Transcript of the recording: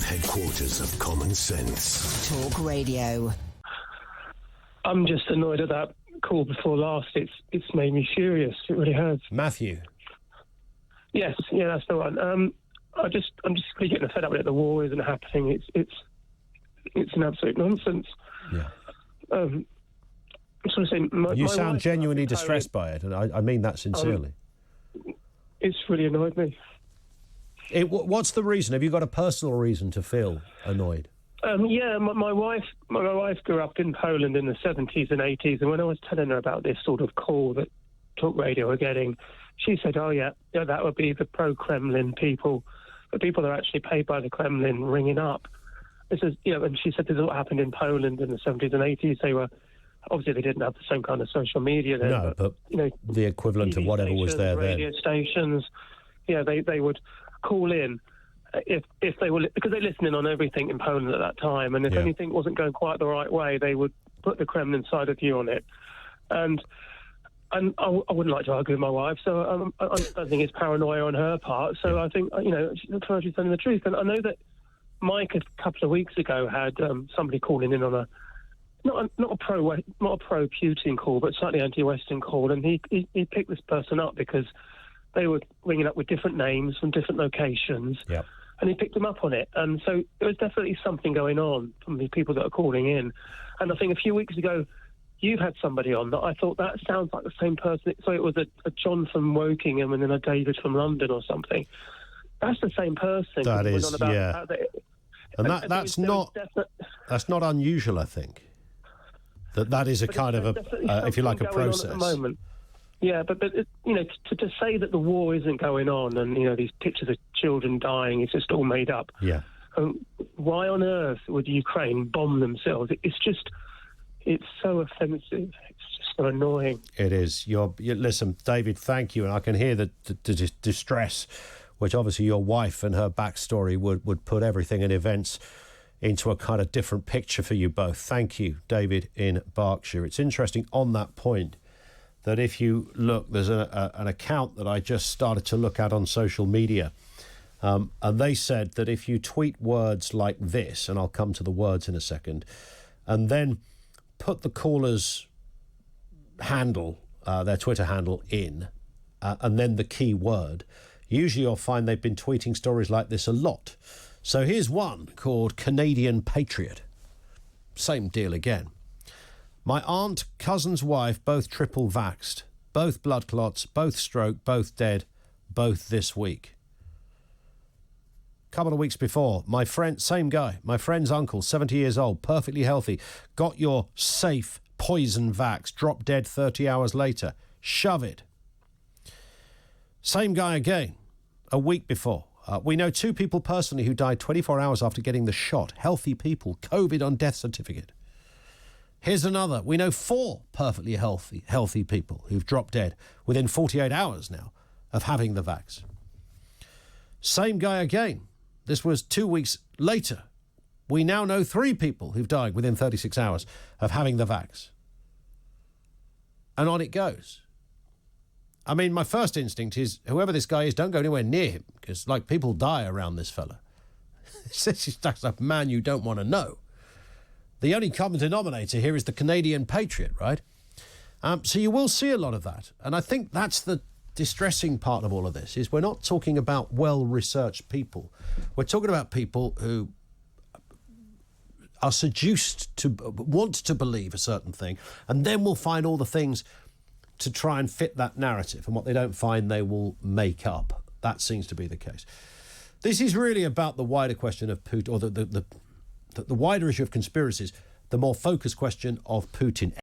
headquarters of common sense. Talk Radio. I'm just annoyed at that call before last. It's made me furious. It really has. Matthew. Yes, yeah, that's the one. I'm just really getting fed up with it. The war isn't happening. It's an absolute nonsense. Yeah. I'm sort of saying. You sound genuinely distressed by it, and I mean that sincerely. It's really annoyed me. What's the reason? Have you got a personal reason to feel annoyed? Yeah, my wife grew up in Poland in the 70s and 80s, and when I was telling her about this sort of call that Talk Radio are getting, she said, "Oh yeah, that would be the pro-Kremlin people, the people that are actually paid by the Kremlin ringing up." This is, and she said this is what happened in Poland in the 70s and 80s. They were obviously they didn't have the same kind of social media then. No, but the equivalent TV of whatever was there then. Radio stations, yeah, they would call in. If they were, because they're listening on everything in Poland at that time, and if anything wasn't going quite the right way, they would put the Kremlin side of view on it. And I wouldn't like to argue with my wife, so I don't think it's paranoia on her part. So I think she's telling the truth. And I know that Mike a couple of weeks ago had somebody calling in on a not a pro Putin call, but slightly anti-Western call, and he picked this person up because they were ringing up with different names from different locations. Yep. And he picked them up on it. And so there was definitely something going on from the people that are calling in. And I think a few weeks ago, you had somebody on that I thought that sounds like the same person. So it was a John from Wokingham and then a David from London or something. That's the same person. That is, yeah. That's not unusual, I think. That is a kind of if you like, a process. At the moment. Yeah, but to say that the war isn't going on and, these pictures of children dying, it's just all made up. Yeah. Why on earth would Ukraine bomb themselves? It's so offensive. It's just so annoying. It is. Listen, David, thank you. And I can hear the distress, which obviously your wife and her backstory would put everything and events into a kind of different picture for you both. Thank you, David in Berkshire. It's interesting on that point that if you look, there's an account that I just started to look at on social media, and they said that if you tweet words like this, and I'll come to the words in a second, and then put the caller's handle, their Twitter handle in, and then the key word, usually you'll find they've been tweeting stories like this a lot. So here's one called Canadian Patriot. Same deal again. My aunt, cousin's wife, both triple vaxxed, both blood clots, both stroke, both dead, both this week. Couple of weeks before, my friend, same guy, my friend's uncle, 70 years old, perfectly healthy, got your safe poison vax, dropped dead 30 hours later. Shove it. Same guy again, a week before. We know 2 people personally who died 24 hours after getting the shot. Healthy people, COVID on death certificate. Here's another. We know 4 perfectly healthy people who've dropped dead within 48 hours now of having the vax. Same guy again. This was 2 weeks later. We now know 3 people who've died within 36 hours of having the vax. And on it goes. I mean, my first instinct is, whoever this guy is, don't go anywhere near him, because, people die around this fella. That's a man you don't want to know. The only common denominator here is the Canadian Patriot, right? So you will see a lot of that. And I think that's the distressing part of all of this, is we're not talking about well-researched people. We're talking about people who are seduced to want to believe a certain thing, and then will find all the things to try and fit that narrative. And what they don't find, they will make up. That seems to be the case. This is really about the wider question of Putin, or the wider issue of conspiracies, the more focused question of Putin.